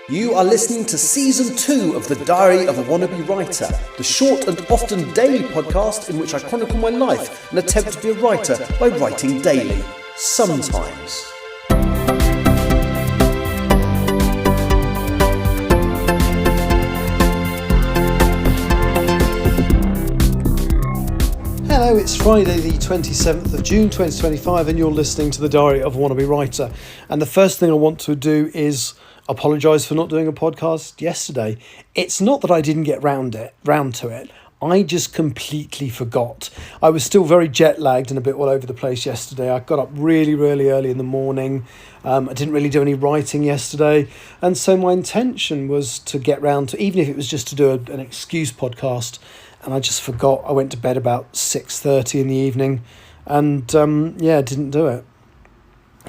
You are listening to Season 2 of The Diary of a Wannabe Writer, the short and often daily podcast in which I chronicle my life and attempt to be a writer by writing daily. Sometimes. Hello, it's Friday the 27th of June 2025 and you're listening to The Diary of a Wannabe Writer. And the first thing I want to do is apologise for not doing a podcast yesterday. It's not that I didn't get round to it. I just completely forgot. I was still very jet lagged and a bit all over the place yesterday. I got up really early in the morning. I didn't really do any writing yesterday. And so my intention was to get round to, even if it was just to do an excuse podcast, and I just forgot. I went to bed about 6:30 in the evening and didn't do it.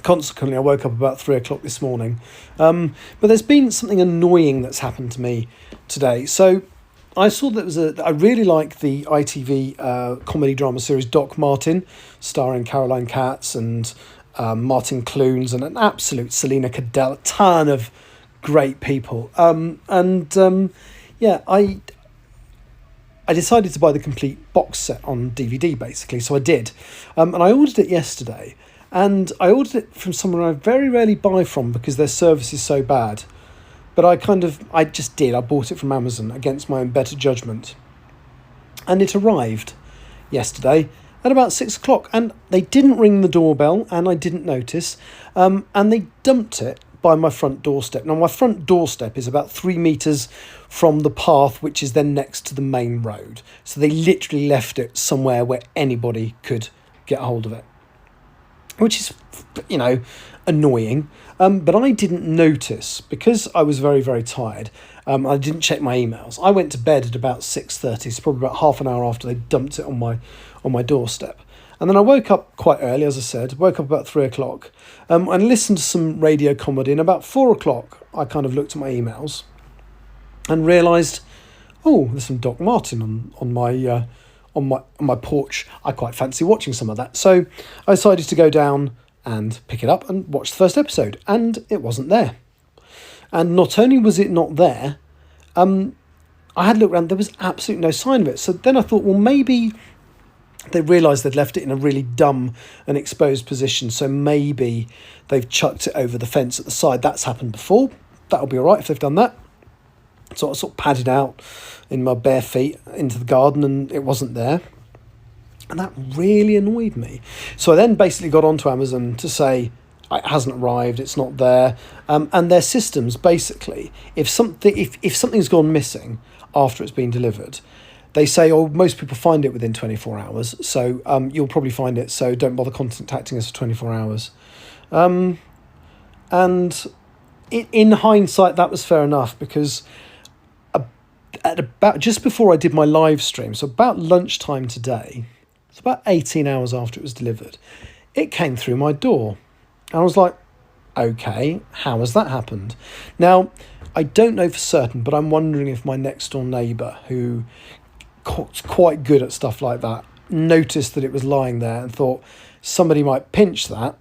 Consequently, I woke up about 3 o'clock this morning. But there's been something annoying that's happened to me today. So I saw that I really like the ITV comedy drama series Doc Martin, starring Caroline Katz and Martin Clunes and an absolute Selena Cadell, a ton of great people. I decided to buy the complete box set on DVD, basically, so I did. And I ordered it yesterday. And I ordered it from someone I very rarely buy from because their service is so bad. But I just did. I bought it from Amazon against my own better judgment. And it arrived yesterday at about 6 o'clock. And they didn't ring the doorbell, and I didn't notice. And they dumped it by my front doorstep. Now, my front doorstep is about 3 metres from the path, which is then next to the main road. So they literally left it somewhere where anybody could get hold of it, which is, annoying. But I didn't notice because I was very, very tired. I didn't check my emails. I went to bed at about 6:30, so probably about half an hour after they dumped it on my doorstep. And then I woke up quite early, as I said, woke up about 3 o'clock and listened to some radio comedy. And about 4 o'clock, I kind of looked at my emails and realised, there's some Doc Martin on my porch. I quite fancy watching some of that. So I decided to go down and pick it up and watch the first episode. And it wasn't there. And not only was it not there, I had looked around, there was absolutely no sign of it. So then I thought, well, maybe they realised they'd left it in a really dumb and exposed position. So maybe they've chucked it over the fence at the side. That's happened before. That'll be all right if they've done that. So I sort of padded out in my bare feet into the garden and it wasn't there. And that really annoyed me. So I then basically got onto Amazon to say, it hasn't arrived, it's not there. And their systems, basically, if something's gone missing after it's been delivered, they say, most people find it within 24 hours. So you'll probably find it, so don't bother contacting us for 24 hours. And in hindsight, that was fair enough because at about just before I did my live stream, so about lunchtime today, it's about 18 hours after it was delivered, it came through my door. And I was like, okay, how has that happened? Now, I don't know for certain, but I'm wondering if my next door neighbour, who's quite good at stuff like that, noticed that it was lying there and thought somebody might pinch that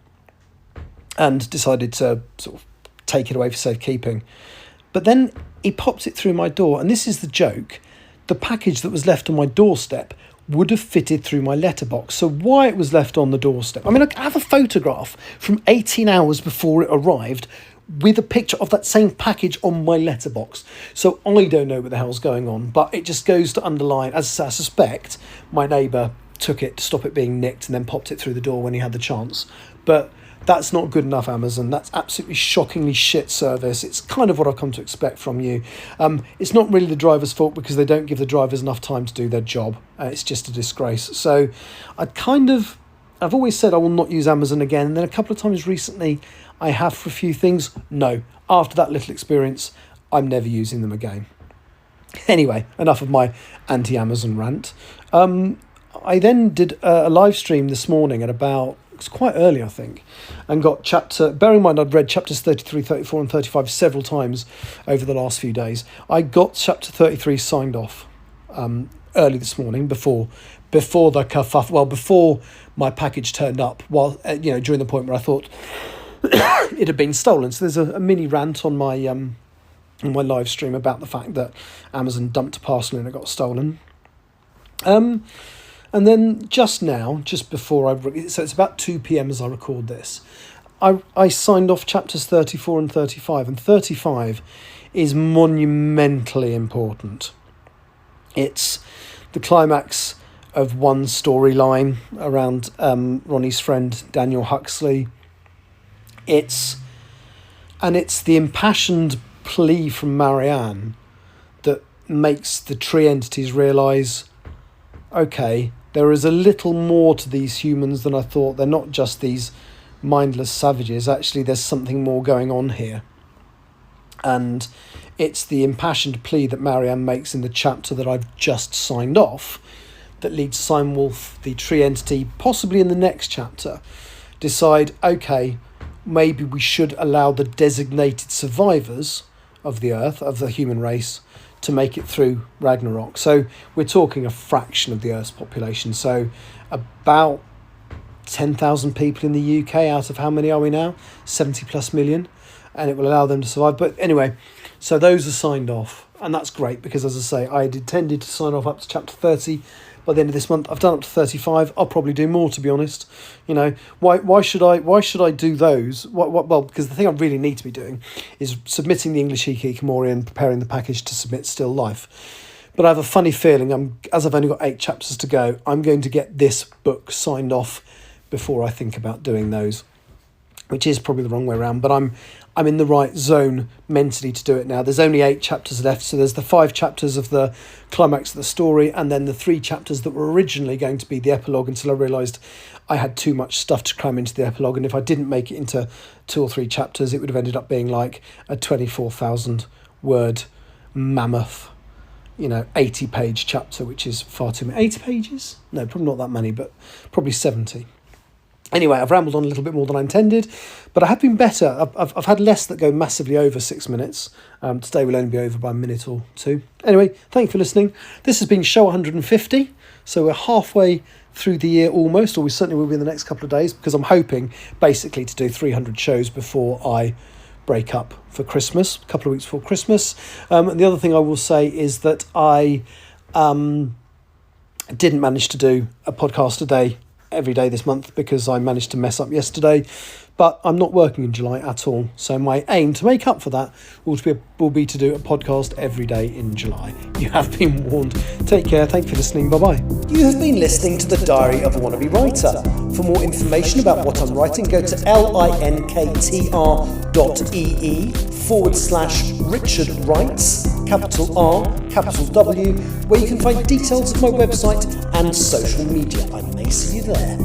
and decided to sort of take it away for safekeeping. But then he popped it through my door, and this is the joke. The package that was left on my doorstep would have fitted through my letterbox. So why it was left on the doorstep? I mean, I have a photograph from 18 hours before it arrived with a picture of that same package on my letterbox. So I don't know what the hell's going on, but it just goes to underline, as I suspect, my neighbour took it to stop it being nicked and then popped it through the door when he had the chance. But that's not good enough, Amazon. That's absolutely shockingly shit service. It's kind of what I've come to expect from you. It's not really the driver's fault because they don't give the drivers enough time to do their job. It's just a disgrace. So I've always said I will not use Amazon again. And then a couple of times recently I have for a few things. No, after that little experience, I'm never using them again. Anyway, enough of my anti-Amazon rant. I then did a live stream this morning at about, it's quite early, I think, and got bear in mind I'd read chapters 33, 34 and 35 several times over the last few days. I got chapter 33 signed off early this morning before the kerfuffle, before my package turned up, during the point where I thought it had been stolen. So there's a mini rant on my in my live stream about the fact that Amazon dumped a parcel and it got stolen. And then just now, just before so it's about 2 p.m. as I record this, I signed off chapters 34 and 35, and 35 is monumentally important. It's the climax of one storyline around Ronnie's friend Daniel Huxley. It's the impassioned plea from Marianne that makes the tree entities realise, okay, there is a little more to these humans than I thought. They're not just these mindless savages. Actually, there's something more going on here. And it's the impassioned plea that Marianne makes in the chapter that I've just signed off that leads Simon Wolf, the tree entity, possibly in the next chapter, decide, okay, maybe we should allow the designated survivors of the Earth, of the human race, to make it through Ragnarok. So we're talking a fraction of the Earth's population. So about 10,000 people in the UK out of how many are we now? 70 plus million. And it will allow them to survive. But anyway, so those are signed off. And that's great because, as I say, I had intended to sign off up to chapter 30 by the end of this month. I've done up to 35. I'll probably do more, to be honest. You know, why should I do those? Well, because the thing I really need to be doing is submitting the English Hikikomori and preparing the package to submit Still Life. But I have a funny feeling, as I've only got 8 chapters to go, I'm going to get this book signed off before I think about doing those, which is probably the wrong way around, but I'm in the right zone mentally to do it now. There's only 8 chapters left, so there's the 5 chapters of the climax of the story, and then the 3 chapters that were originally going to be the epilogue, until I realised I had too much stuff to cram into the epilogue, and if I didn't make it into 2 or 3 chapters, it would have ended up being like a 24,000 word mammoth, 80-page chapter, which is far too many. 80 pages? No, probably not that many, but probably 70. Anyway, I've rambled on a little bit more than I intended, but I have been better. I've had less that go massively over 6 minutes. Today will only be over by a minute or 2. Anyway, thank you for listening. This has been show 150, so we're halfway through the year almost, or we certainly will be in the next couple of days, because I'm hoping basically to do 300 shows before I break up for Christmas, a couple of weeks before Christmas. And the other thing I will say is that I didn't manage to do a podcast a day every day this month because I managed to mess up yesterday, but I'm not working in July at all, so my aim to make up for that will be to do a podcast every day in July. You have been warned. Take care. Thank you for listening. Bye bye. You have been listening to the Diary of a Wannabe Writer. For more information about what I'm writing, go to linktr.ee/Richard Writes, capital R, capital W, where you can find details of my website and social media. I may see you there.